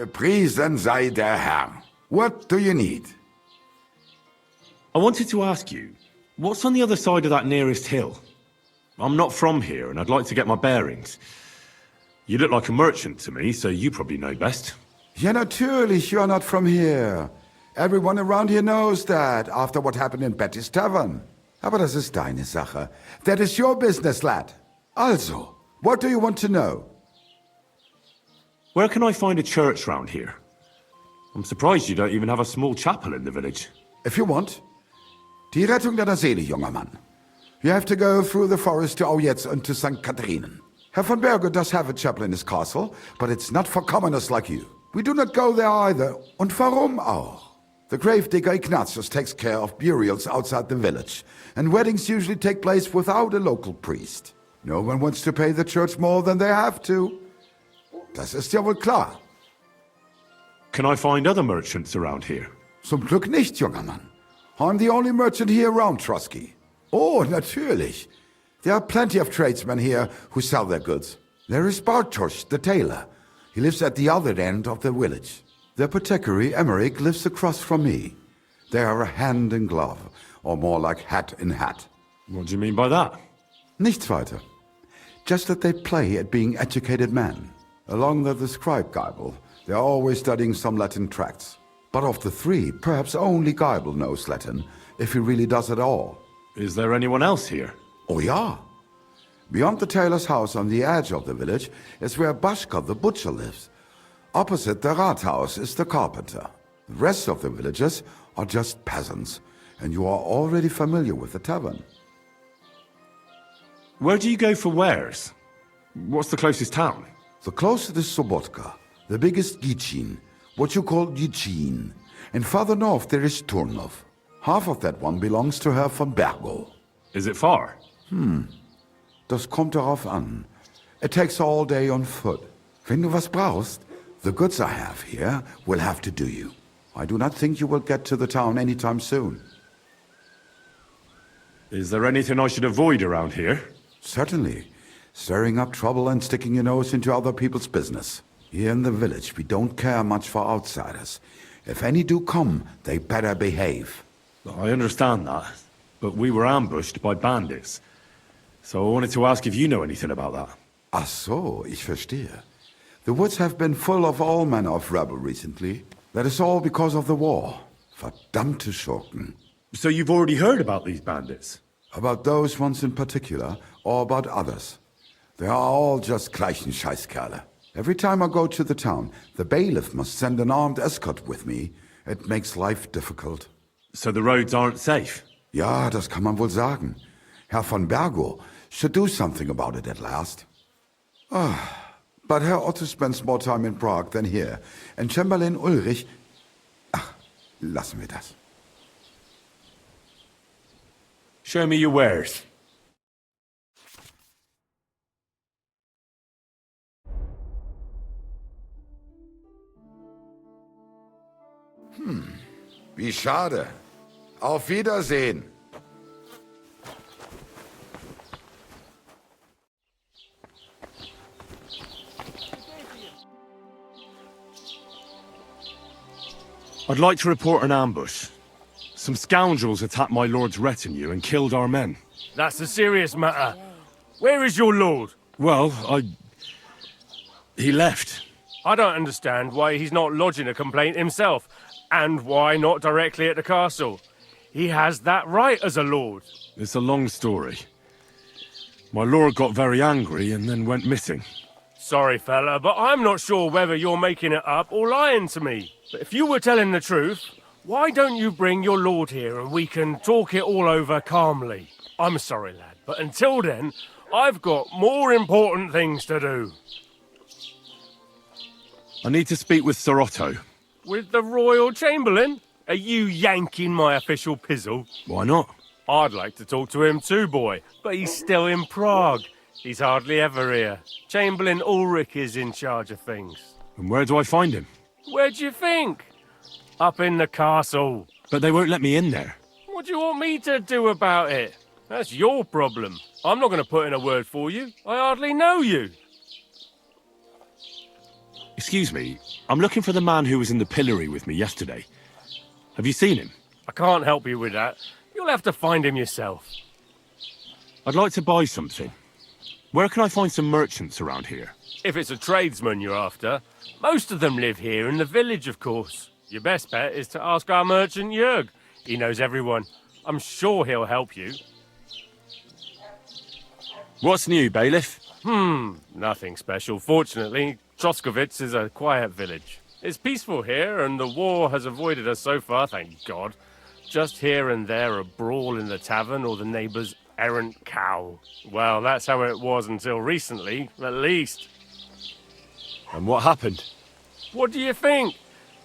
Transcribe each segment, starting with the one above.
Gepriesen sei der Herr. What do you need? I wanted to ask you, what's on the other side of that nearest hill? I'm not from here, and I'd like to get my bearings. You look like a merchant to me, so you probably know best. Ja, natürlich, you're not from here. Everyone around here knows that, after what happened in Betty's Tavern. Aber das ist deine Sache. That is your business, lad. Also, what do you want to know? Where can I find a church round here? I'm surprised you don't even have a small chapel in the village. If you want. Die Rettung deiner Seele, junger Mann. You have to go through the forest to Aujetz and to St. Katharinen. Herr von Berger does have a chapel in his castle, but it's not for commoners like you. We do not go there either. Und warum auch? The gravedigger Ignatius takes care of burials outside the village, and weddings usually take place without a local priest. No one wants to pay the church more than they have to. Das ist ja wohl klar. Can I find other merchants around here? Zum Glück nicht, junger Mann. I'm the only merchant here around Trosky. Oh, natürlich. There are plenty of tradesmen here who sell their goods. There is Bartosz, the tailor. He lives at the other end of the village. The apothecary, Emmerich, lives across from me. They are a hand in glove, or more like hat in hat. What do you mean by that? Nichts weiter. Just that they play at being educated men. Along with the scribe Gaible, they are always studying some Latin tracts. But of the three, perhaps only Gaible knows Latin, if he really does at all. Is there anyone else here? Oh ja. Beyond the tailor's house on the edge of the village is where Bashka the butcher lives. Opposite the Rathaus is the carpenter. The rest of the villagers are just peasants, and you are already familiar with the tavern. Where do you go for wares? What's the closest town? The closest is Sobotka, the biggest Gichin, what you call Gichin. And farther north there is Turnov. Half of that one belongs to Herr von Bergo. Is it far? Das kommt darauf an. It takes all day on foot. Wenn du was brauchst, the goods I have here will have to do you. I do not think you will get to the town anytime soon. Is there anything I should avoid around here? Certainly. Stirring up trouble and sticking your nose into other people's business. Here in the village, we don't care much for outsiders. If any do come, they better behave. I understand that, but we were ambushed by bandits. So I wanted to ask if you know anything about that. Ach so, ich verstehe. The woods have been full of all manner of rebel recently. That is all because of the war. Verdammte Schurken. So you've already heard about these bandits? About those ones in particular, or about others. They are all just gleichen Scheißkerle. Every time I go to the town, the bailiff must send an armed escort with me. It makes life difficult. So the roads aren't safe? Ja, das kann man wohl sagen. Herr von Bergo should do something about it at last. But Herr Otto spends more time in Prague than here. And Chamberlain Ulrich... Ach, lassen wir das. Show me your wares. Wie schade. Auf Wiedersehen. I'd like to report an ambush. Some scoundrels attacked my lord's retinue and killed our men. That's a serious matter. Where is your lord? Well, he left. I don't understand why he's not lodging a complaint himself, and why not directly at the castle. He has that right as a lord. It's a long story. My lord got very angry and then went missing. Sorry, fella, but I'm not sure whether you're making it up or lying to me. But if you were telling the truth, why don't you bring your lord here and we can talk it all over calmly? I'm sorry, lad, but until then, I've got more important things to do. I need to speak with Sir Otto. With the Royal Chamberlain? Are you yanking my official pizzle? Why not? I'd like to talk to him too, boy, but he's still in Prague. He's hardly ever here. Chamberlain Ulrich is in charge of things. And where do I find him? Where do you think? Up in the castle. But they won't let me in there. What do you want me to do about it? That's your problem. I'm not going to put in a word for you. I hardly know you. Excuse me, I'm looking for the man who was in the pillory with me yesterday. Have you seen him? I can't help you with that. You'll have to find him yourself. I'd like to buy something. Where can I find some merchants around here? If it's a tradesman you're after, most of them live here in the village, of course. Your best bet is to ask our merchant Jörg. He knows everyone. I'm sure he'll help you. What's new, bailiff? Nothing special. Fortunately, Troskowitz is a quiet village. It's peaceful here, and the war has avoided us so far, thank God. Just here and there a brawl in the tavern or the neighbour's errant cow. Well, that's how it was until recently, at least. And what happened? What do you think?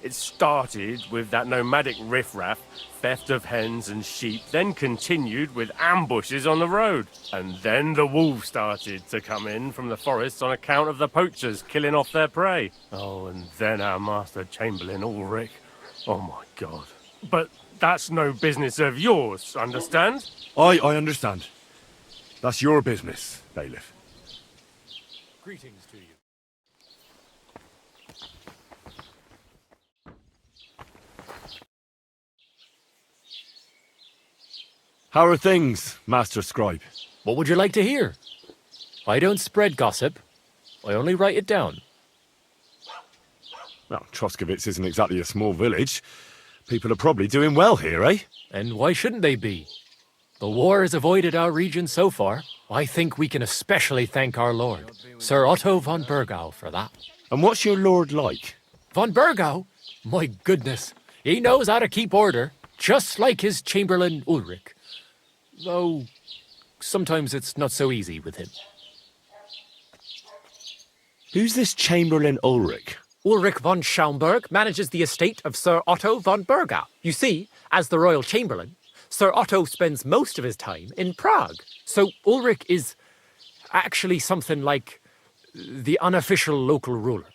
It started with that nomadic riffraff, theft of hens and sheep, then continued with ambushes on the road. And then the wolves started to come in from the forests on account of the poachers killing off their prey. Oh, and then our master Chamberlain Ulrich. Oh my God. But that's no business of yours, understand? I understand. That's your business, bailiff. Greetings to you. How are things, Master Scribe? What would you like to hear? I don't spread gossip. I only write it down. Well, Troskowitz isn't exactly a small village. People are probably doing well here, eh? And why shouldn't they be? The war has avoided our region so far. I think we can especially thank our lord, Sir Otto von Burgau, for that. And what's your lord like? Von Burgau? My goodness. He knows how to keep order, just like his Chamberlain Ulrich. Though, sometimes it's not so easy with him. Who's this Chamberlain Ulrich? Ulrich von Schaumburg manages the estate of Sir Otto von Burgau. You see, as the royal chamberlain, Sir Otto spends most of his time in Prague. So Ulrich is actually something like the unofficial local ruler.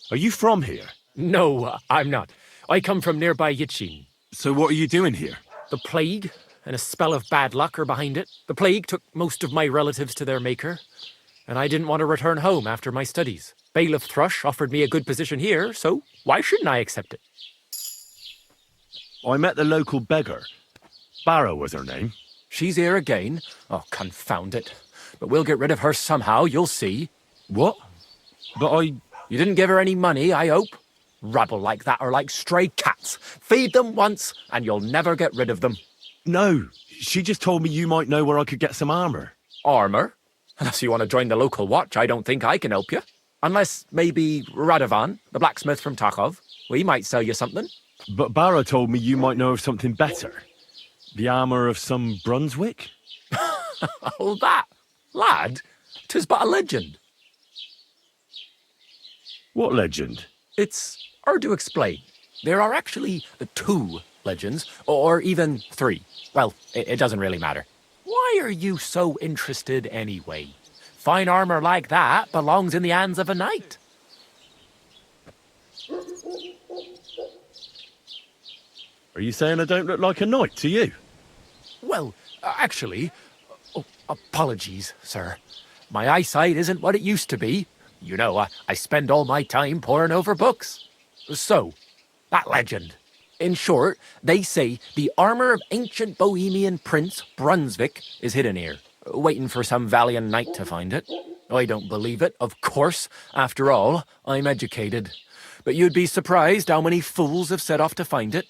Are you from here? No, I'm not. I come from nearby Ячмінь. So what are you doing here? The plague and a spell of bad luck are behind it. The plague took most of my relatives to their maker, and I didn't want to return home after my studies. Bailiff Thrush offered me a good position here, so why shouldn't I accept it? I met the local beggar. Barrow was her name. She's here again. Oh, confound it. But we'll get rid of her somehow, you'll see. What? But You didn't give her any money, I hope? Rabble like that are like stray cats. Feed them once, and you'll never get rid of them. No, she just told me you might know where I could get some armor. Armor? Unless you want to join the local watch, I don't think I can help you. Unless maybe Radován, the blacksmith from Takov. We might sell you something. But Barrow told me you might know of something better. The armor of some Brunswick? Oh, that. Lad, 'tis but a legend. What legend? It's hard to explain. There are actually 2 legends, or even 3. Well, it doesn't really matter. Why are you so interested anyway? Fine armor like that belongs in the hands of a knight. Are you saying I don't look like a knight to you? Well, actually... Oh, apologies, sir. My eyesight isn't what it used to be. You know, I spend all my time poring over books. So, that legend. In short, they say the armor of ancient Bohemian prince Brunswick is hidden here, waiting for some valiant knight to find it. I don't believe it, of course. After all, I'm educated. But you'd be surprised how many fools have set off to find it.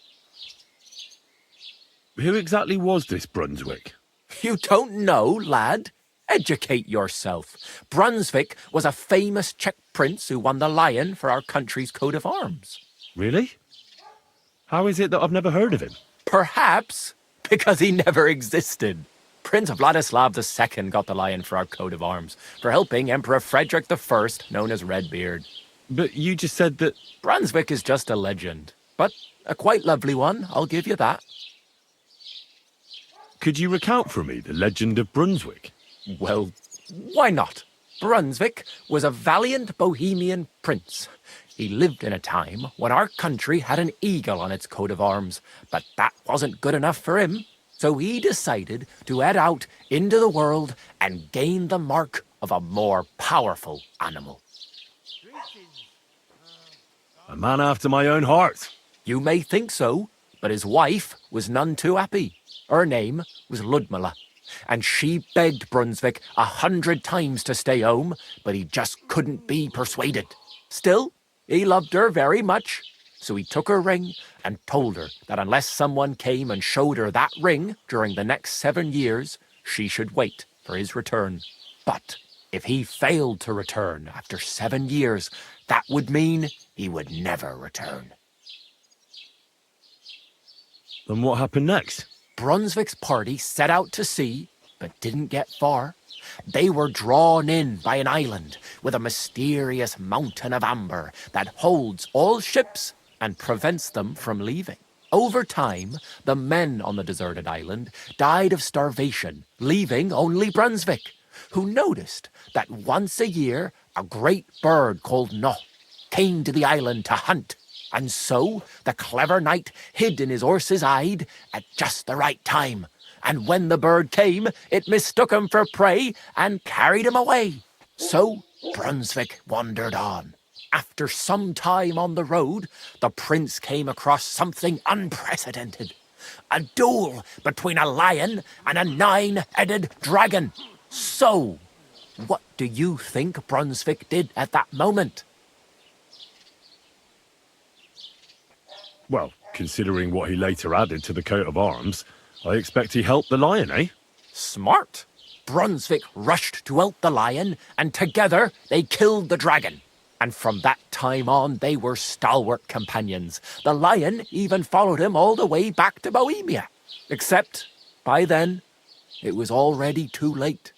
Who exactly was this Brunswick? You don't know, lad? Educate yourself. Brunswick was a famous Czech prince who won the lion for our country's coat of arms. Really? How is it that I've never heard of him? Perhaps because he never existed. Prince Vladislav II got the lion for our coat of arms for helping Emperor Frederick I, known as Redbeard. But you just said that... Brunswick is just a legend, but a quite lovely one, I'll give you that. Could you recount for me the legend of Brunswick? Well, why not? Brunswick was a valiant Bohemian prince. He lived in a time when our country had an eagle on its coat of arms, but that wasn't good enough for him. So he decided to head out into the world and gain the mark of a more powerful animal. A man after my own heart. You may think so, but his wife was none too happy. Her name was Ludmilla, and she begged Brunswick 100 times to stay home, but he just couldn't be persuaded. Still, he loved her very much, so he took her ring and told her that unless someone came and showed her that ring during the next 7 years, she should wait for his return. But if he failed to return after 7 years, that would mean he would never return. Then what happened next? Brunswick's party set out to sea, but didn't get far. They were drawn in by an island with a mysterious mountain of amber that holds all ships and prevents them from leaving. Over time, the men on the deserted island died of starvation, leaving only Brunswick, who noticed that once a year a great bird called No came to the island to hunt. And so the clever knight hid in his horse's hide at just the right time. And when the bird came, it mistook him for prey and carried him away. So Brunswick wandered on. After some time on the road, the prince came across something unprecedented. A duel between a lion and a 9-headed dragon. So, what do you think Brunswick did at that moment? Well, considering what he later added to the coat of arms, I expect he helped the lion, eh? Smart. Brunswick rushed to help the lion, and together they killed the dragon. And from that time on, they were stalwart companions. The lion even followed him all the way back to Bohemia. Except, by then, it was already too late.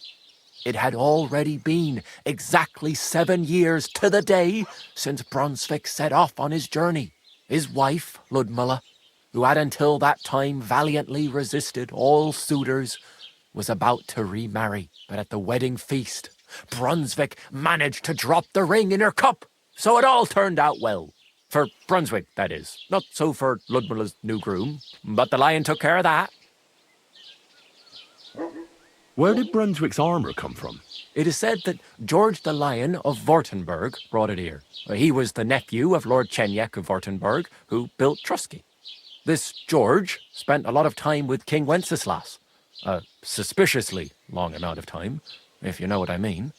It had already been exactly 7 years to the day since Brunswick set off on his journey. His wife, Ludmilla, who had until that time valiantly resisted all suitors, was about to remarry. But at the wedding feast, Brunswick managed to drop the ring in her cup, so it all turned out well. For Brunswick, that is. Not so for Ludmilla's new groom, but the lion took care of that. Where did Brunswick's armour come from? It is said that George the Lion of Württemberg brought it here. He was the nephew of Lord Chenjek of Württemberg, who built Trosky. This George spent a lot of time with King Wenceslas. A suspiciously long amount of time, if you know what I mean.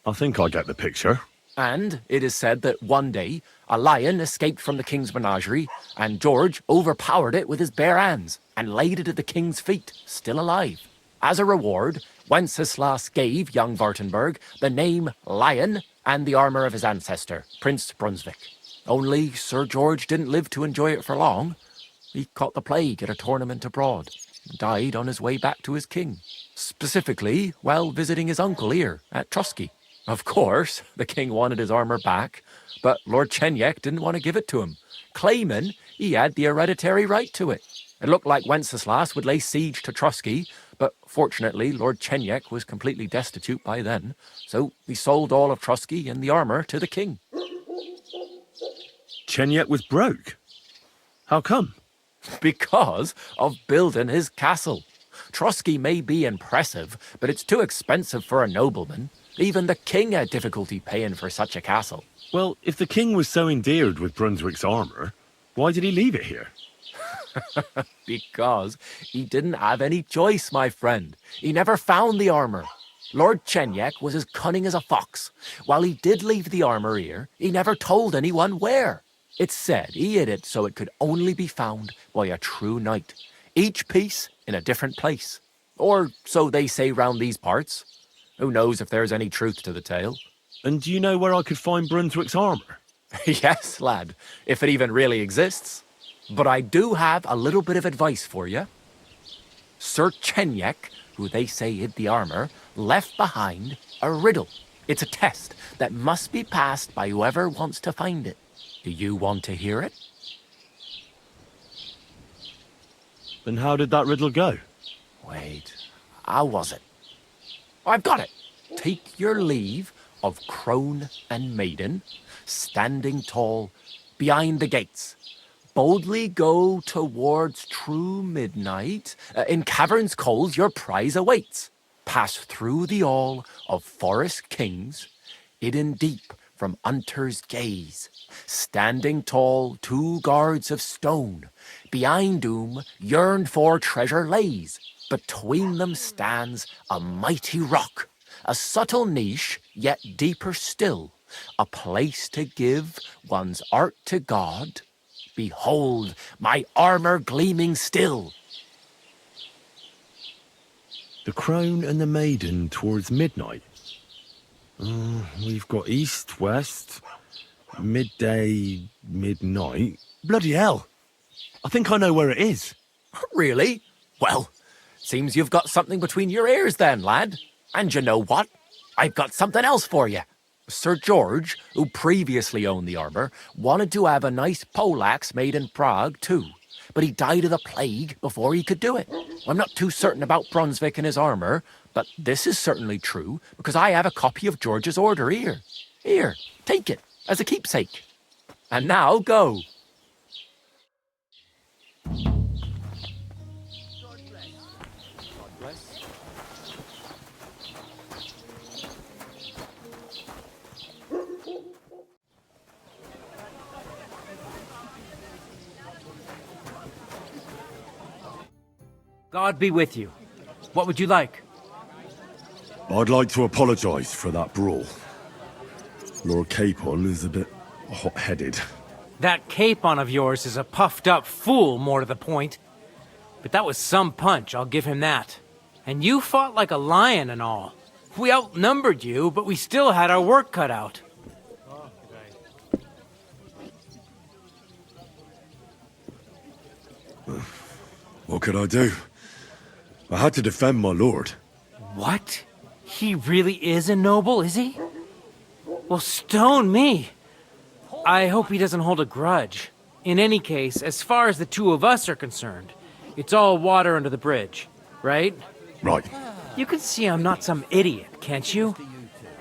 I think I get the picture. And it is said that one day, a lion escaped from the king's menagerie, and George overpowered it with his bare hands and laid it at the king's feet, still alive. As a reward, Wenceslas gave young Württemberg the name Lion and the armour of his ancestor, Prince Brunswick. Only Sir George didn't live to enjoy it for long. He caught the plague at a tournament abroad and died on his way back to his king, specifically while visiting his uncle here at Trosky. Of course, the king wanted his armour back, but Lord Chenjek didn't want to give it to him, claiming he had the hereditary right to it. It looked like Wenceslas would lay siege to Trosky, but fortunately Lord Chenjek was completely destitute by then, so he sold all of Trosky and the armour to the king. Chenjek was broke. How come? Because of building his castle. Trosky may be impressive, but it's too expensive for a nobleman. Even the king had difficulty paying for such a castle. Well, if the king was so endeared with Brunswick's armour, why did he leave it here? Because he didn't have any choice, my friend. He never found the armour. Lord Chenjek was as cunning as a fox. While he did leave the armour here, he never told anyone where. It's said he hid it so it could only be found by a true knight, each piece in a different place. Or so they say round these parts. Who knows if there's any truth to the tale? And do you know where I could find Brunswick's armour? Yes, lad, if it even really exists. But I do have a little bit of advice for you. Sir Chenjek, who they say hid the armour, left behind a riddle. It's a test that must be passed by whoever wants to find it. Do you want to hear it? Then how did that riddle go? Wait, how was it? I've got it. Take your leave of crone and maiden, standing tall behind the gates. Boldly go towards true midnight. In caverns cold your prize awaits. Pass through the all of forest kings, hidden deep from Unter's gaze. Standing tall, 2 guards of stone. Behind whom yearned for treasure lays. Between them stands a mighty rock. A subtle niche, yet deeper still. A place to give one's art to God. Behold, my armor gleaming still. The crone and the maiden towards midnight. We've got east, west, midday, midnight. Bloody hell. I think I know where it is. Really? Well, seems you've got something between your ears then, lad. And you know what? I've got something else for you. Sir George, who previously owned the armor, wanted to have a nice poleaxe made in Prague too. But he died of the plague before he could do it. I'm not too certain about Brunswick and his armor, but this is certainly true, because I have a copy of George's order here. Here, take it, as a keepsake. And now, go. God be with you. What would you like? I'd like to apologise for that brawl. Lord Capon is a bit hot-headed. That capon of yours is a puffed-up fool, more to the point. But that was some punch, I'll give him that. And you fought like a lion and all. We outnumbered you, but we still had our work cut out. What could I do? I had to defend my lord. What? He really is a noble, is he? Well, stone me. I hope he doesn't hold a grudge. In any case, as far as the two of us are concerned, it's all water under the bridge, right? Right. You can see I'm not some idiot, can't you?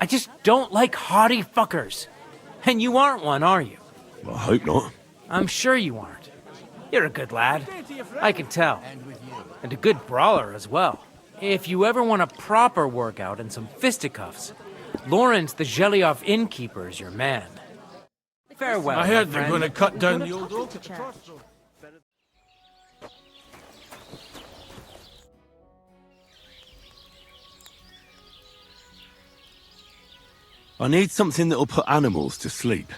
I just don't like haughty fuckers. And you aren't one, are you? I hope not. I'm sure you aren't. You're a good lad. I can tell. And a good brawler as well. If you ever want a proper workout and some fisticuffs, Lawrence the Gelioff innkeeper is your man. Farewell, I heard my they're friend. going to cut down the old oak at the crossroads. I need something that'll put animals to sleep.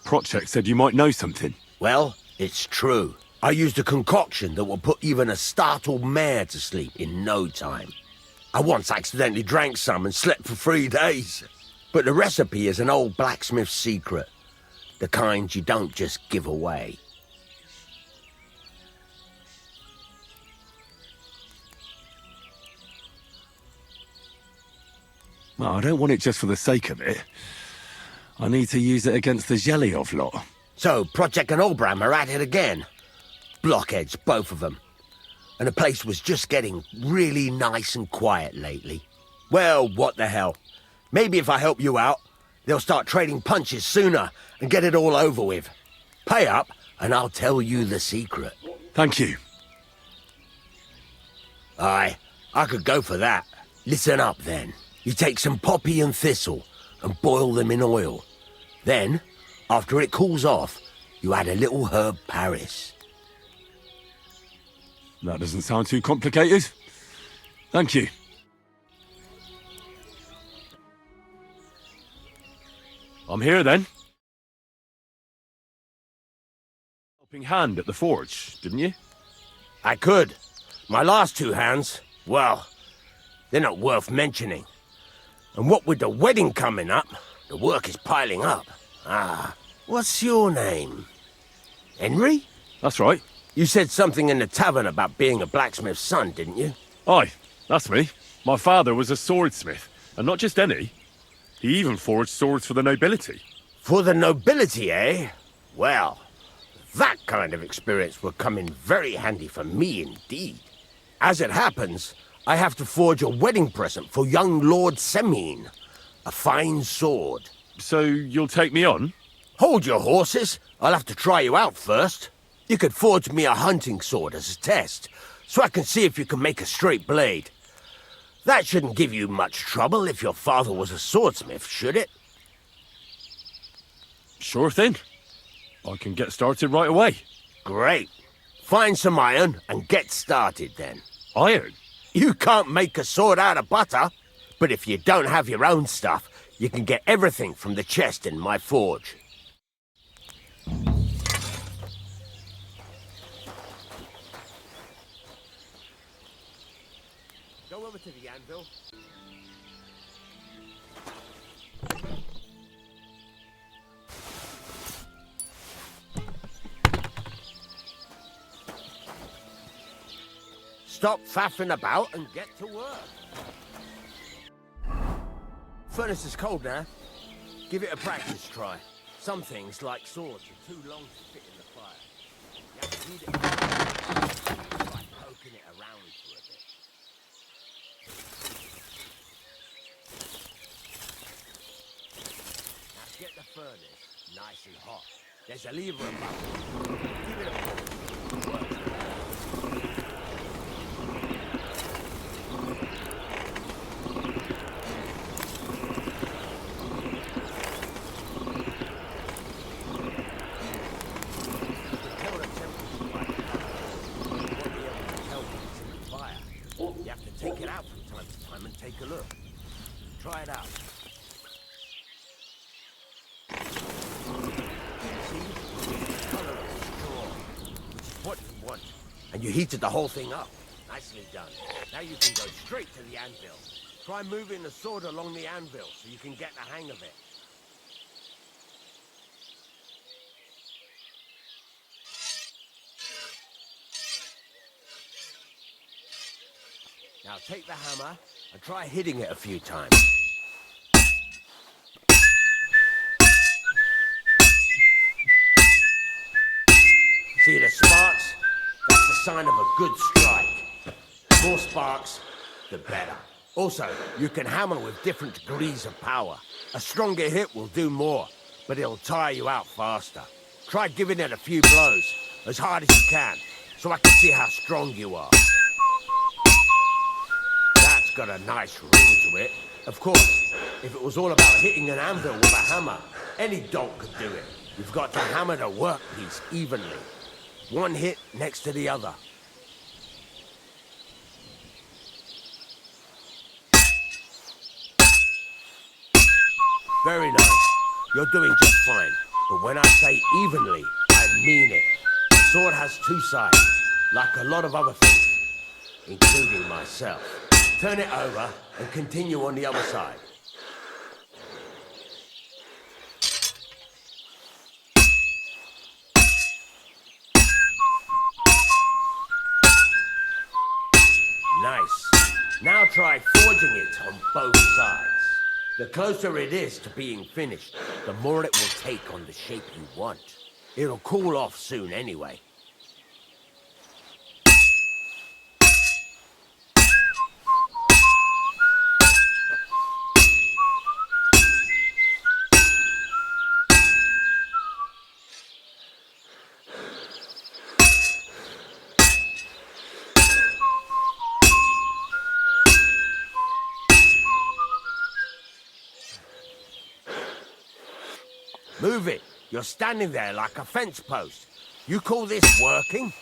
Prochek said you might know something. Well, it's true. I used a concoction that will put even a startled mare to sleep in no time. I once accidentally drank some and slept for 3 days. But the recipe is an old blacksmith's secret. The kind you don't just give away. Well, I don't want it just for the sake of it. I need to use it against the Zheliov lot. So, Project and Olbram are at it again. Blockheads, both of them. And the place was just getting really nice and quiet lately. Well, what the hell. Maybe if I help you out, they'll start trading punches sooner and get it all over with. Pay up, and I'll tell you the secret. Thank you. Aye, I could go for that. Listen up, then. You take some poppy and thistle and boil them in oil. Then, after it cools off, you add a little herb Paris. That doesn't sound too complicated. Thank you. I'm here then. Helping hand at the forge, didn't you? I could. My last 2 hands, well, they're not worth mentioning. And what with the wedding coming up, the work is piling up. Ah, what's your name? Henry? That's right. You said something in the tavern about being a blacksmith's son, didn't you? Aye, that's me. My father was a swordsmith, and not just any. He even forged swords for the nobility. For the nobility, eh? Well, that kind of experience will come in very handy for me indeed. As it happens, I have to forge a wedding present for young Lord Semine. A fine sword. So you'll take me on? Hold your horses. I'll have to try you out first. You could forge me a hunting sword as a test, so I can see if you can make a straight blade. That shouldn't give you much trouble if your father was a swordsmith, should it? Sure thing. I can get started right away. Great. Find some iron and get started then. Iron? You can't make a sword out of butter, but if you don't have your own stuff, you can get everything from the chest in my forge. Go over to the anvil. Stop faffing about and get to work. Furnace is cold now. Give it a practice try. Some things, like swords, are too long to fit in the fire. You have to heat it by poking it around for a bit. Now get the furnace nice and hot. There's a lever above it. Give it a pull. Works. Take it out from time to time and take a look. Try it out. See? The color of the straw, which is what you want. And you heated the whole thing up. Nicely done. Now you can go straight to the anvil. Try moving the sword along the anvil so you can get the hang of it. Now take the hammer and try hitting it a few times. See the sparks? That's a sign of a good strike. The more sparks, the better. Also, you can hammer with different degrees of power. A stronger hit will do more, but it'll tire you out faster. Try giving it a few blows, as hard as you can, so I can see how strong you are. Got a nice ring to it. Of course, if it was all about hitting an anvil with a hammer, any dolt could do it. You've got to hammer the workpiece evenly. One hit next to the other. Very nice. You're doing just fine. But when I say evenly, I mean it. The sword has two sides, like a lot of other things, including myself. Turn it over and continue on the other side. Nice. Now try forging it on both sides. The closer it is to being finished, the more it will take on the shape you want. It'll cool off soon anyway. Move it. You're standing there like a fence post. You call this working?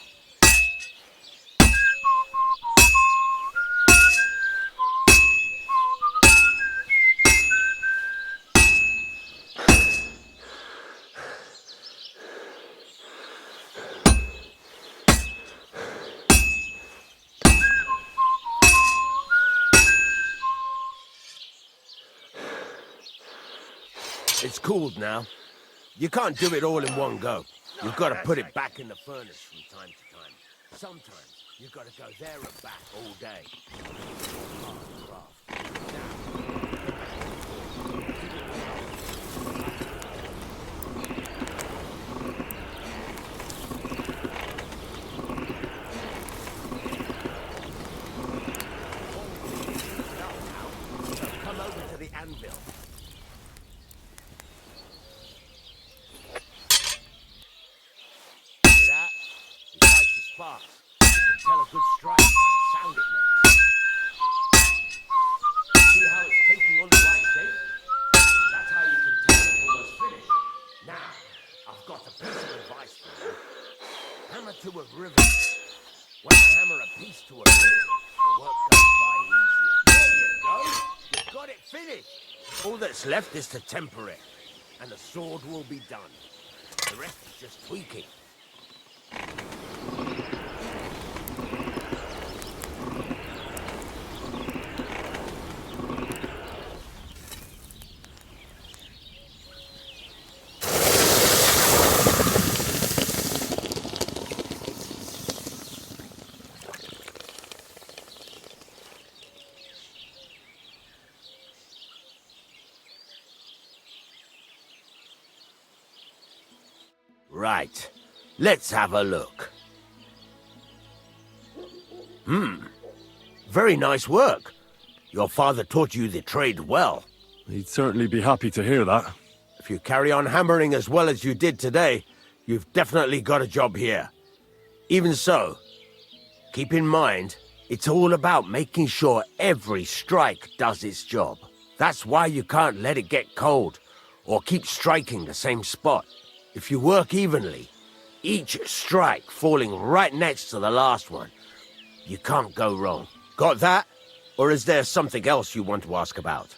It's cooled now. You can't do it all in one go. You've got to put it back in the furnace from time to time. Sometimes you've got to go there and back all day. Come over to the anvil. Sparks. You can tell a good strike by the sound it makes. See how it's taking on the right shape? That's how you can tell it's almost finished. Now, advice for you. Hammer to a rivet. When I hammer a piece to a rivet, the work goes by easier. There you go. You've got it finished. All that's left is to temper it, and the sword will be done. The rest is just tweaking. Right. Let's have a look. Very nice work. Your father taught you the trade well. He'd certainly be happy to hear that. If you carry on hammering as well as you did today, you've definitely got a job here. Even so, keep in mind, it's all about making sure every strike does its job. That's why you can't let it get cold, or keep striking the same spot. If you work evenly, each strike falling right next to the last one, you can't go wrong. Got that? Or is there something else you want to ask about?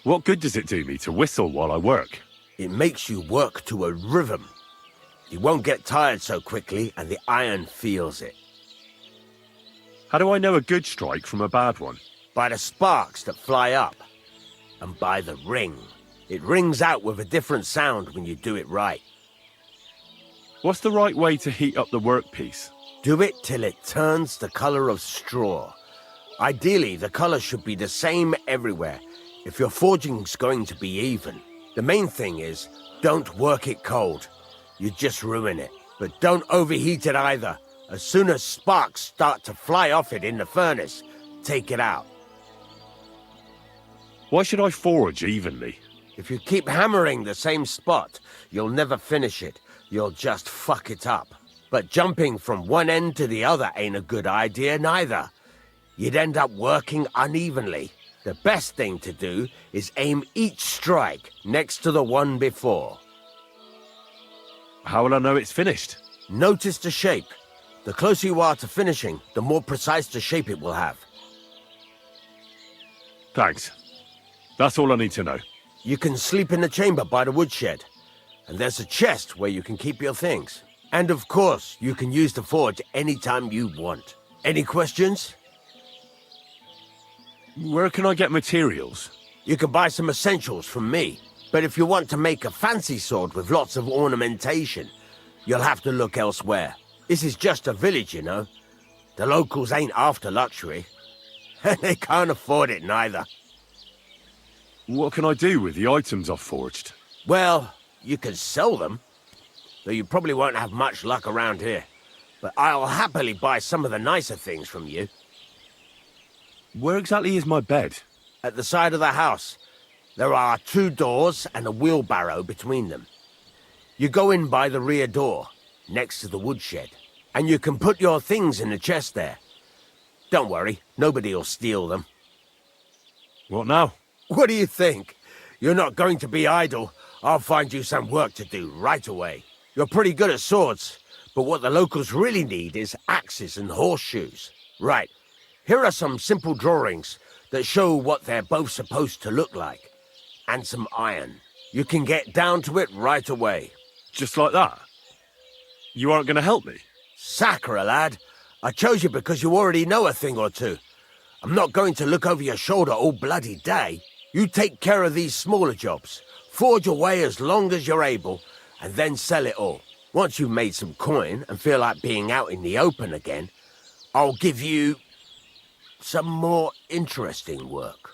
What good does it do me to whistle while I work? It makes you work to a rhythm. You won't get tired so quickly, and the iron feels it. How do I know a good strike from a bad one? By the sparks that fly up, and by the ring. It rings out with a different sound when you do it right. What's the right way to heat up the workpiece? Do it till it turns the color of straw. Ideally, the color should be the same everywhere if your forging's going to be even. The main thing is, don't work it cold. You just ruin it. But don't overheat it either. As soon as sparks start to fly off it in the furnace, take it out. Why should I forge evenly? If you keep hammering the same spot, you'll never finish it. You'll just fuck it up. But jumping from one end to the other ain't a good idea neither. You'd end up working unevenly. The best thing to do is aim each strike next to the one before. How will I know it's finished? Notice the shape. The closer you are to finishing, the more precise the shape it will have. Thanks. That's all I need to know. You can sleep in the chamber by the woodshed. And there's a chest where you can keep your things. And of course, you can use the forge anytime you want. Any questions? Where can I get materials? You can buy some essentials from me. But if you want to make a fancy sword with lots of ornamentation, you'll have to look elsewhere. This is just a village, you know. The locals ain't after luxury. And they can't afford it neither. What can I do with the items I've forged? Well, you can sell them. Though you probably won't have much luck around here. But I'll happily buy some of the nicer things from you. Where exactly is my bed? At the side of the house. There are 2 doors and a wheelbarrow between them. You go in by the rear door, next to the woodshed. And you can put your things in the chest there. Don't worry, nobody'll steal them. What now? What do you think? You're not going to be idle. I'll find you some work to do right away. You're pretty good at swords, but what the locals really need is axes and horseshoes. Right, here are some simple drawings that show what they're both supposed to look like. And some iron. You can get down to it right away. Just like that? You aren't going to help me? Sacre, lad. I chose you because you already know a thing or two. I'm not going to look over your shoulder all bloody day. You take care of these smaller jobs. Forge away as long as you're able, and then sell it all. Once you've made some coin and feel like being out in the open again, I'll give you some more interesting work.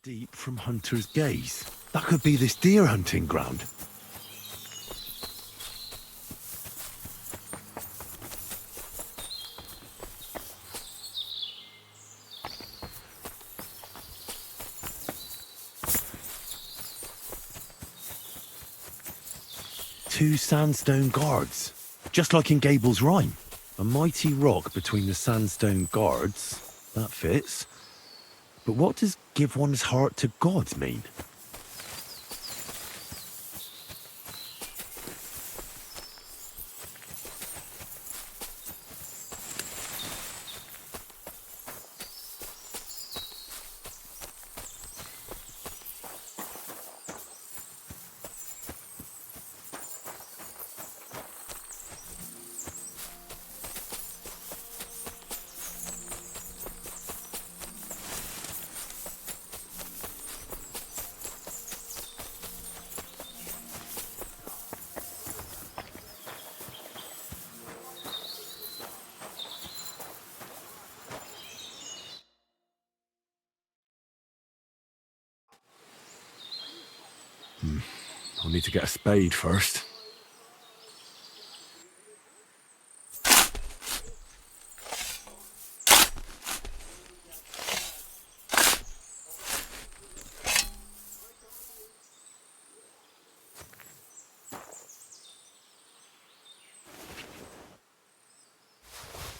Deep from hunter's gaze. That could be this deer hunting ground. Two sandstone guards, just like in Gable's rhyme. A mighty rock between the sandstone guards. That fits. But what does give one's heart to God mean? I'll need to get a spade first.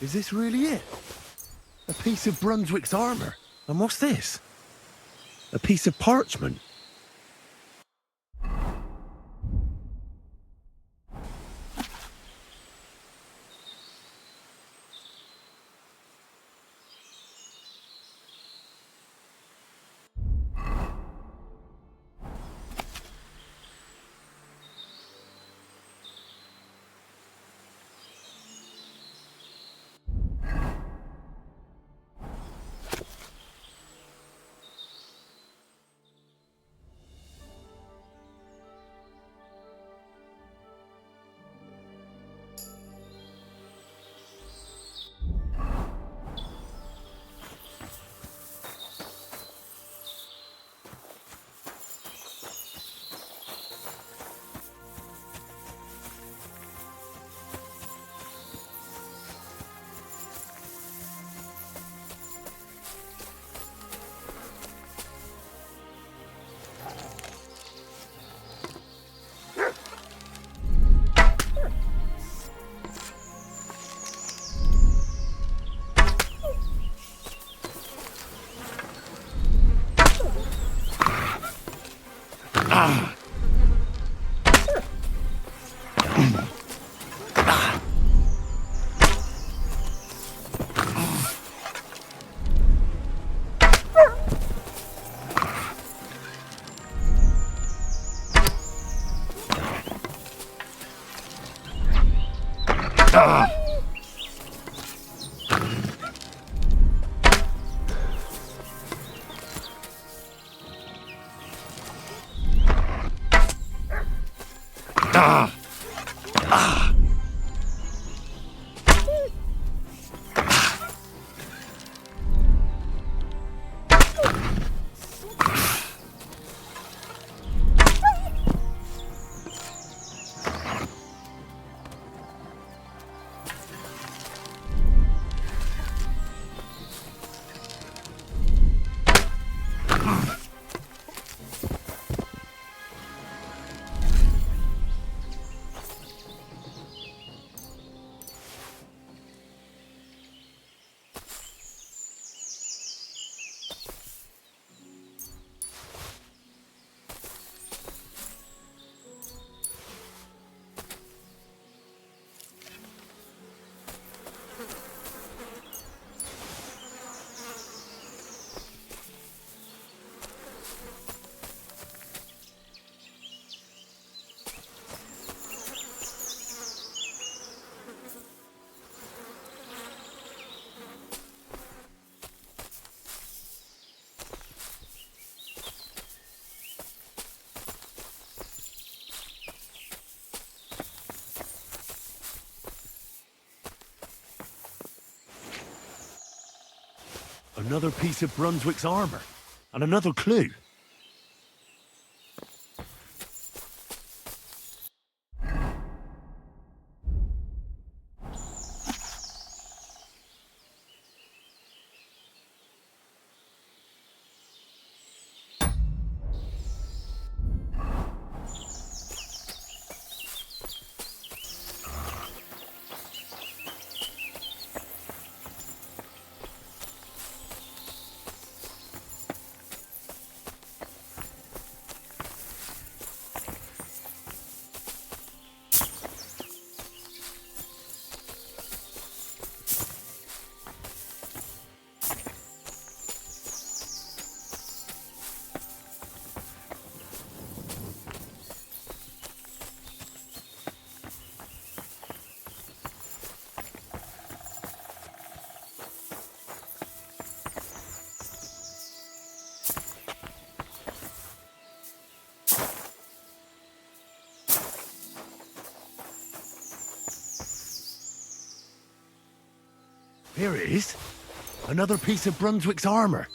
Is this really it? A piece of Brunswick's armor? And what's this? A piece of parchment? Another piece of Brunswick's armor. And another clue. Here it is. Another piece of Brunswick's armor.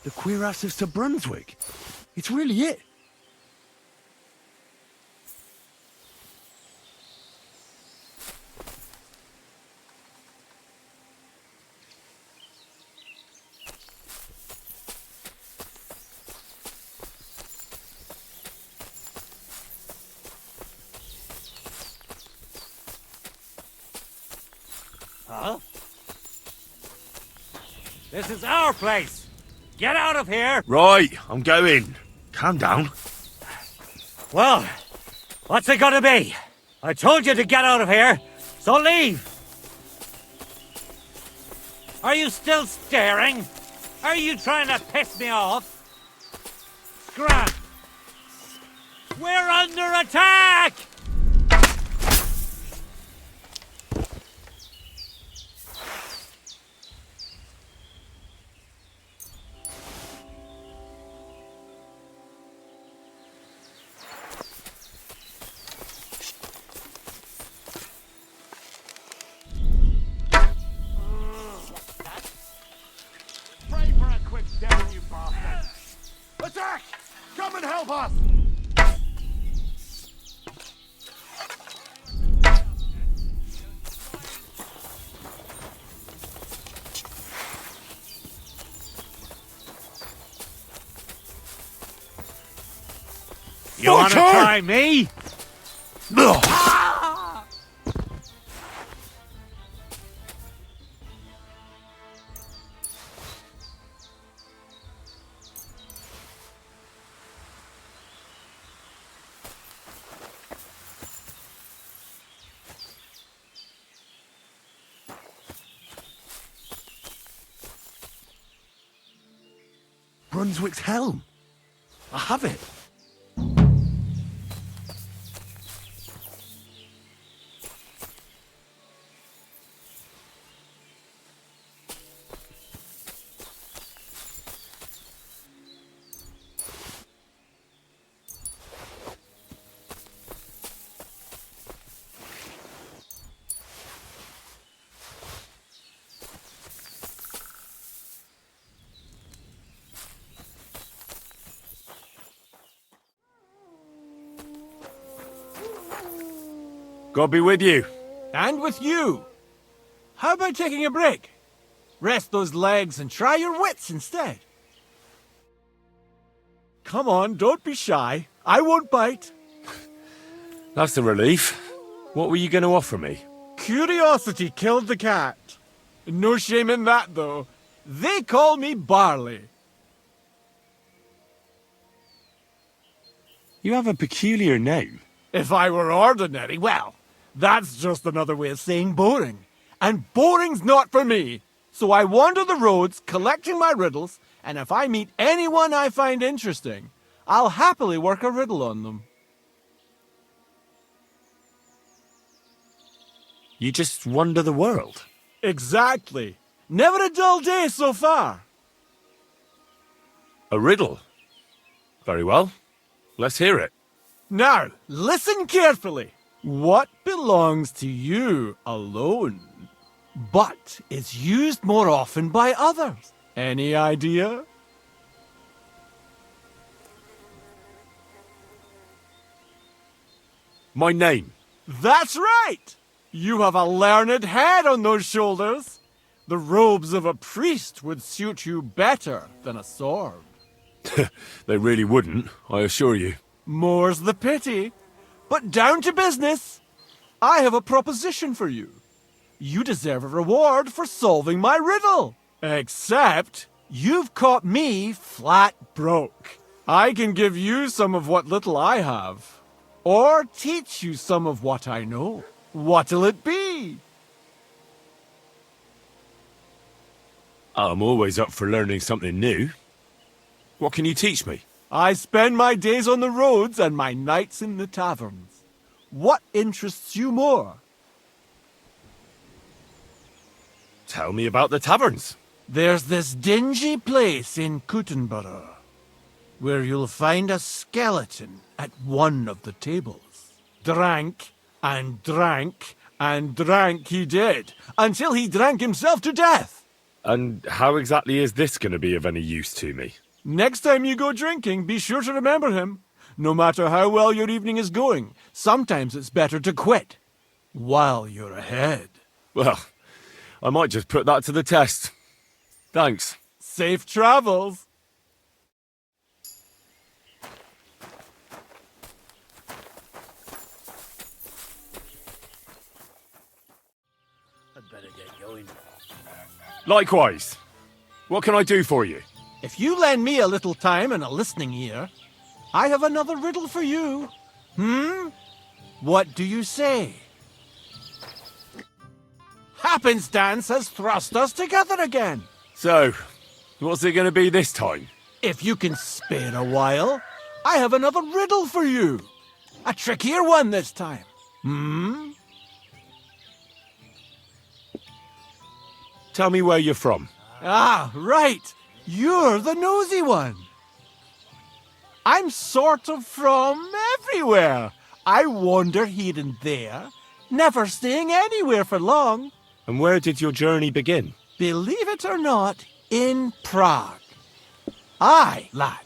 The cuirass to Brunswick. It's really it. Huh? This is our place. Get out of here! Right, I'm going. Calm down. Well, what's it gonna be? I told you to get out of here, so leave! Are you still staring? Are you trying to piss me off? Scram! We're under attack! Attack! Come and help us! You wanna try me? Brunswick's helm. I have it. God be with you. And with you. How about taking a break? Rest those legs and try your wits instead. Come on, don't be shy. I won't bite. That's a relief. What were you going to offer me? Curiosity killed the cat. No shame in that, though. They call me Barley. You have a peculiar name. If I were ordinary, well, that's just another way of saying boring. And boring's not for me. So I wander the roads collecting my riddles, and if I meet anyone I find interesting, I'll happily work a riddle on them. You just wander the world. Exactly. Never a dull day so far. A riddle? Very well. Let's hear it. Now, listen carefully. What belongs to you alone, but is used more often by others? Any idea? My name. That's right! You have a learned head on those shoulders. The robes of a priest would suit you better than a sword. They really wouldn't, I assure you. More's the pity. But down to business. I have a proposition for you. You deserve a reward for solving my riddle. Except, you've caught me flat broke. I can give you some of what little I have. Or teach you some of what I know. What'll it be? I'm always up for learning something new. What can you teach me? I spend my days on the roads and my nights in the taverns. What interests you more? Tell me about the taverns. There's this dingy place in Kuttenborough, where you'll find a skeleton at one of the tables. Drank, and drank, and drank he did, until he drank himself to death. And how exactly is this going to be of any use to me? Next time you go drinking, be sure to remember him. No matter how well your evening is going, sometimes it's better to quit while you're ahead. Well, I might just put that to the test. Thanks. Safe travels. I'd better get going. Likewise. What can I do for you? If you lend me a little time and a listening ear, I have another riddle for you. What do you say? Happenstance has thrust us together again. So, what's it going to be this time? If you can spare a while, I have another riddle for you. A trickier one this time. Tell me where you're from. Ah, right. You're the nosy one. I'm sort of from everywhere. I wander here and there, never staying anywhere for long. And where did your journey begin? Believe it or not, in Prague. Aye, lad.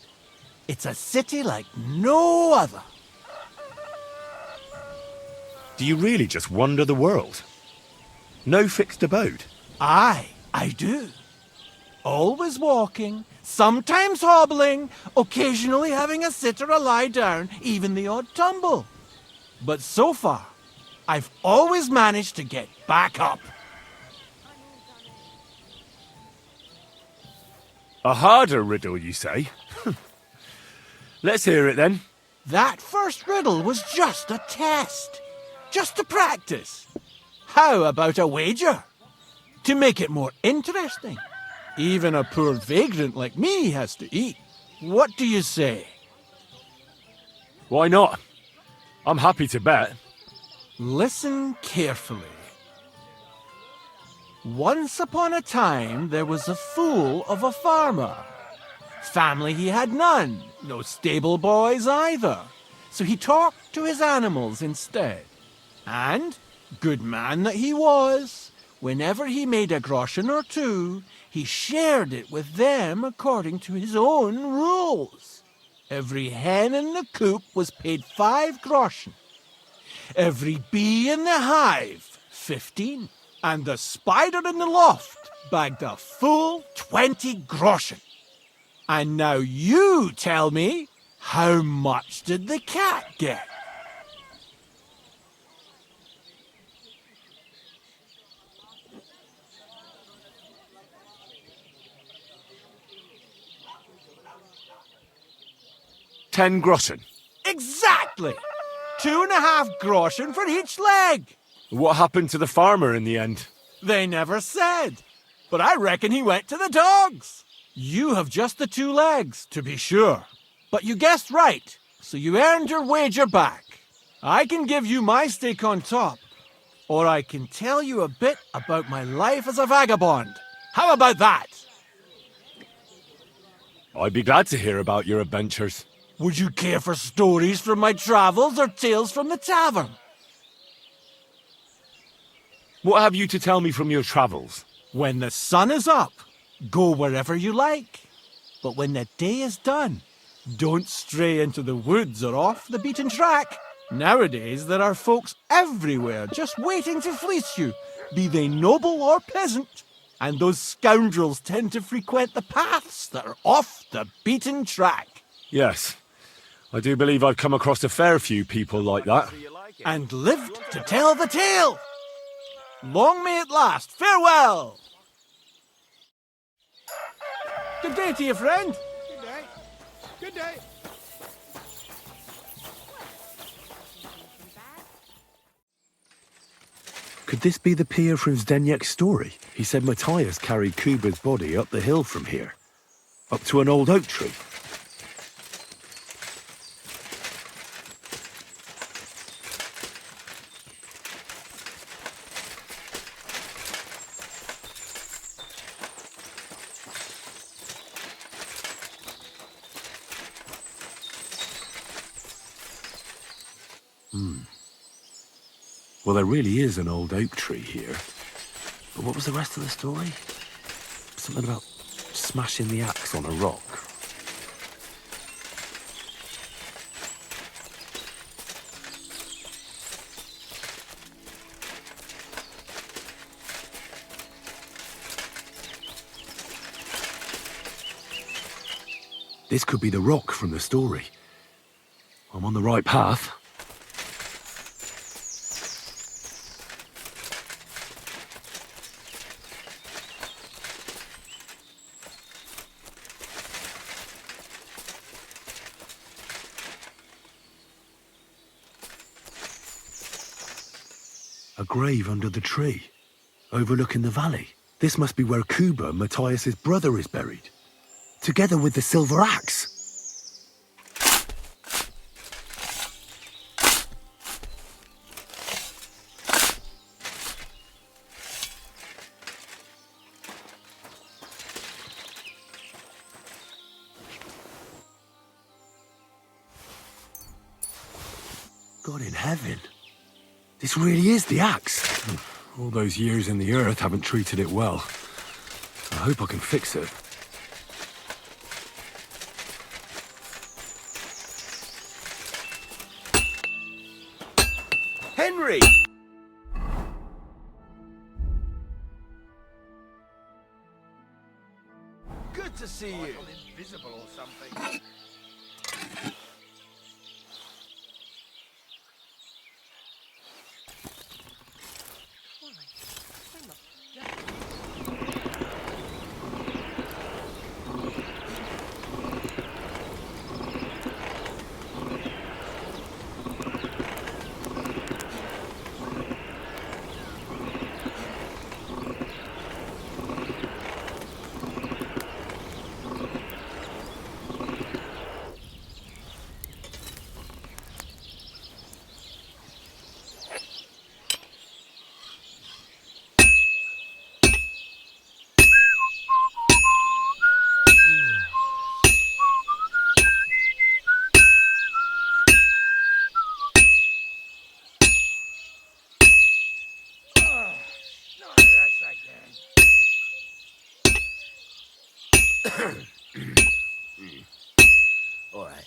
It's a city like no other. Do you really just wander the world? No fixed abode? Aye, I do. Always walking, sometimes hobbling, occasionally having a sit or a lie down, even the odd tumble. But so far, I've always managed to get back up. A harder riddle, you say? Let's hear it then. That first riddle was just a test. Just to practice. How about a wager? To make it more interesting. Even a poor vagrant like me has to eat. What do you say? Why not? I'm happy to bet. Listen carefully. Once upon a time, there was a fool of a farmer. Family he had none, no stable boys either. So he talked to his animals instead. And, good man that he was, whenever he made a groschen or two, he shared it with them according to his own rules. Every hen in the coop was paid 5 groschen. Every bee in the hive, 15. And the spider in the loft bagged a full 20 groschen. And now you tell me, how much did the cat get? $10 groschen. Exactly. 2.5 groschen for each leg. What happened to the farmer in the end? They never said. But I reckon he went to the dogs. You have just the 2 legs, to be sure. But you guessed right, so you earned your wager back. I can give you my stake on top, or I can tell you a bit about my life as a vagabond. How about that? I'd be glad to hear about your adventures. Would you care for stories from my travels or tales from the tavern? What have you to tell me from your travels? When the sun is up, go wherever you like. But when the day is done, don't stray into the woods or off the beaten track. Nowadays, there are folks everywhere just waiting to fleece you, be they noble or peasant. And those scoundrels tend to frequent the paths that are off the beaten track. Yes, I do believe I've come across a fair few people like that. And lived to tell the tale. Long may it last. Farewell! Good day to you, friend. Good day. Good day. Could this be the pier from Zdeněk's story? He said Matthias carried Kuba's body up the hill from here, up to an old oak tree. Well, there really is an old oak tree here. But what was the rest of the story? Something about smashing the axe on a rock. This could be the rock from the story. I'm on the right path. A grave under the tree, overlooking the valley. This must be where Kuba, Matthias's brother, is buried, together with the silver axe. God in heaven. This really is the axe. All those years in the earth haven't treated it well. I hope I can fix it. Henry! Good to see you. Invisible or something. All right.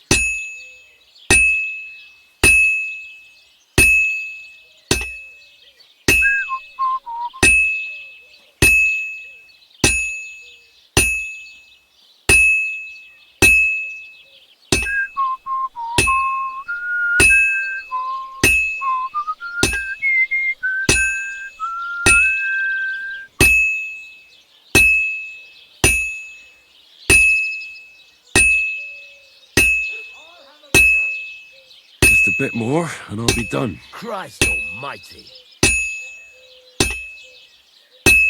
bit more, and I'll be done. Christ almighty.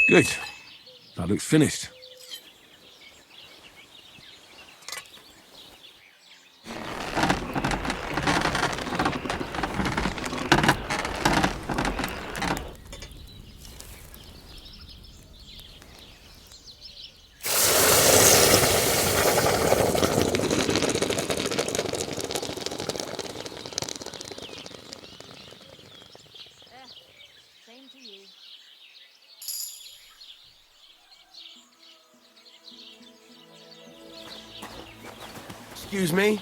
Good. That looks finished. Same to you. Excuse me?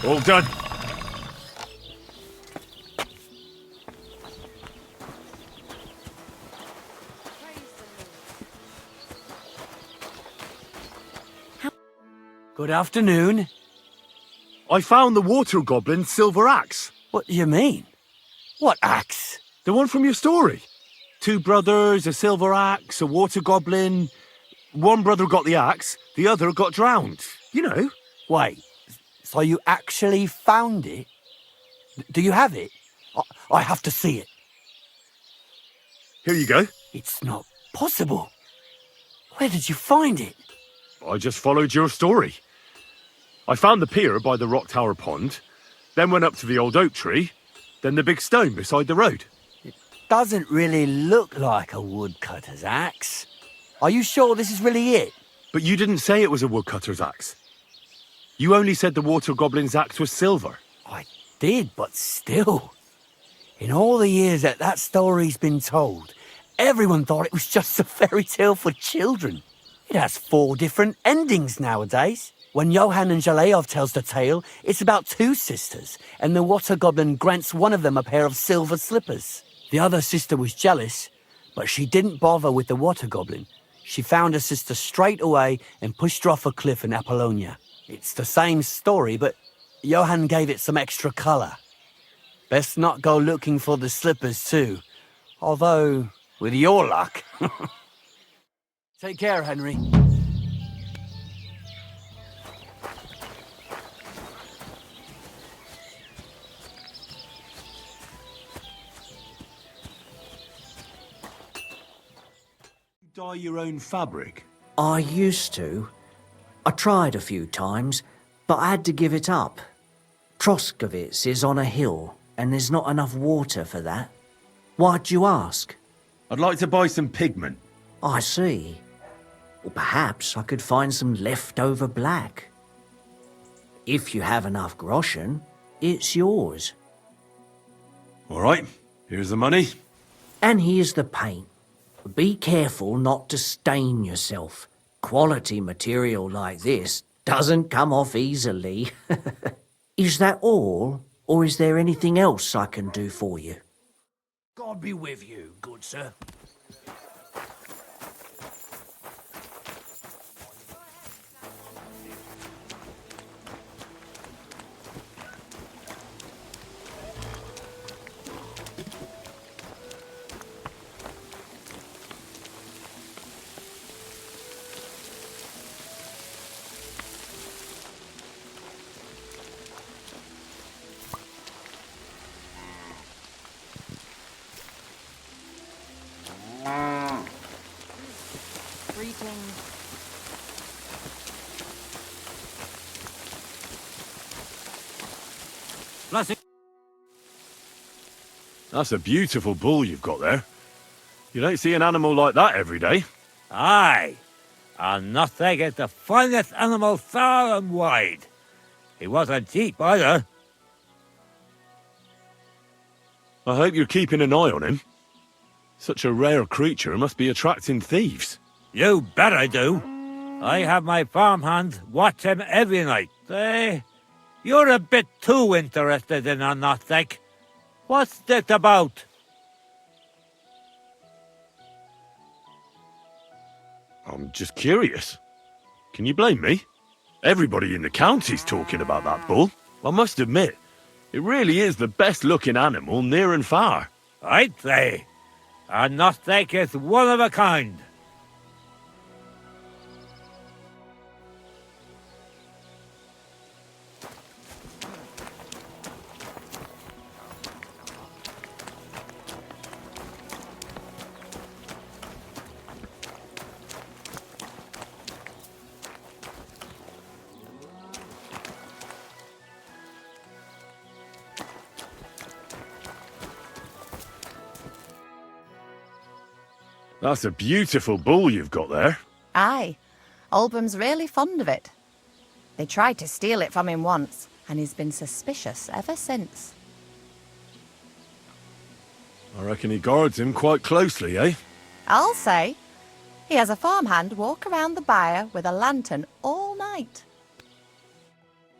All done. Good afternoon. I found the water goblin's silver axe. What do you mean? What axe? The one from your story. 2 brothers, a silver axe, a water goblin. One brother got the axe, the other got drowned. You know. Wait, so you actually found it? Do you have it? I have to see it. Here you go. It's not possible. Where did you find it? I just followed your story. I found the pier by the rock tower pond, then went up to the old oak tree, then the big stone beside the road. Doesn't really look like a woodcutter's axe. Are you sure this is really it? But you didn't say it was a woodcutter's axe. You only said the water goblin's axe was silver. I did, but still. In all the years that story's been told, everyone thought it was just a fairy tale for children. It has 4 different endings nowadays. When Johann and Jaleov tells the tale, it's about 2 sisters, and the water goblin grants one of them a pair of silver slippers. The other sister was jealous, but she didn't bother with the water goblin. She found her sister straight away and pushed her off a cliff in Apollonia. It's the same story, but Johann gave it some extra colour. Best not go looking for the slippers too. Although, with your luck. Take care, Henry. Dye your own fabric? I used to. I tried a few times, but I had to give it up. Troskovitz is on a hill, and there's not enough water for that. Why'd you ask? I'd like to buy some pigment. I see. Or perhaps I could find some leftover black. If you have enough groschen, it's yours. All right, here's the money. And here's the paint. Be careful not to stain yourself. Quality material like this doesn't come off easily. Is that all, or is there anything else I can do for you? God be with you, good sir. Greetings. Blessing. That's a beautiful bull you've got there. You don't see an animal like that every day. Aye, and nothing is the finest animal far and wide. He wasn't cheap either. I hope you're keeping an eye on him. Such a rare creature must be attracting thieves. You bet I do. I have my farmhands watch him every night. You're a bit too interested in a nothing. What's this about? I'm just curious. Can you blame me? Everybody in the county's talking about that bull. I must admit, It really is the best looking animal near and far. I'd say. And Nothek is one of a kind. That's a beautiful bull you've got there. Aye. Olbram's really fond of it. They tried to steal it from him once, and he's been suspicious ever since. I reckon he guards him quite closely, eh? I'll say. He has a farmhand walk around the byre with a lantern all night.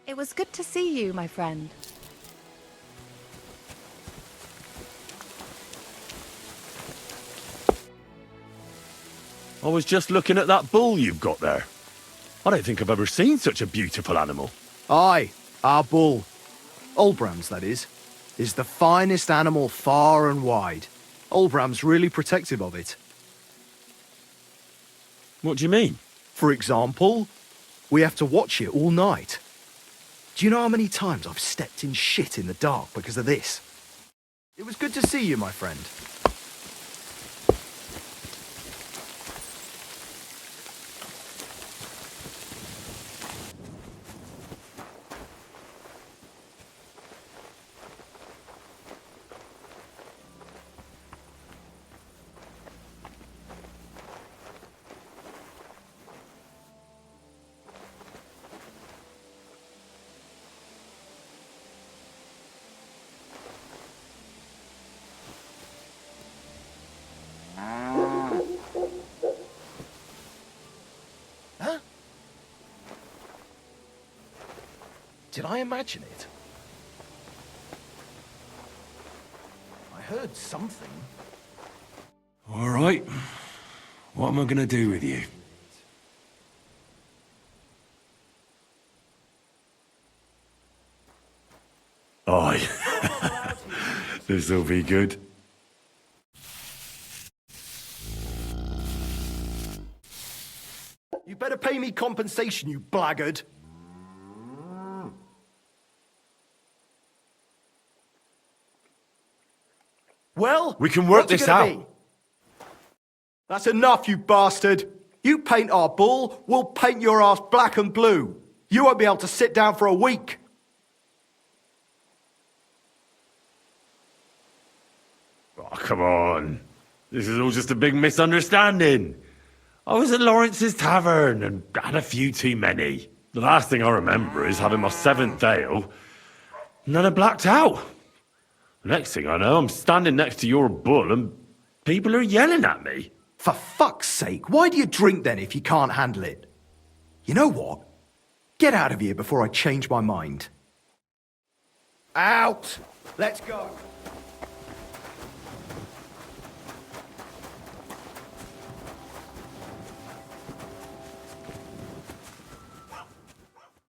It was good to see you, my friend. I was just looking at that bull you've got there. I don't think I've ever seen such a beautiful animal. Aye, our bull, Olbram's that is the finest animal far and wide. Olbram's really protective of it. What do you mean? For example, we have to watch it all night. Do you know how many times I've stepped in shit in the dark because of this? It was good to see you, my friend. Did I imagine it? I heard something. All right. What am I going to do with you? Aye. This'll be good. You better pay me compensation, you blackguard. Well, We can work what's it this gonna out. be? That's enough, you bastard. You paint our bull, we'll paint your ass black and blue. You won't be able to sit down for a week. Oh, come on. This is all just a big misunderstanding. I was at Lawrence's tavern and had a few too many. The last thing I remember is having my 7th ale, and then I blacked out. The next thing I know, I'm standing next to your bull and people are yelling at me. For fuck's sake, why do you drink then if you can't handle it? You know what? Get out of here before I change my mind. Out! Let's go.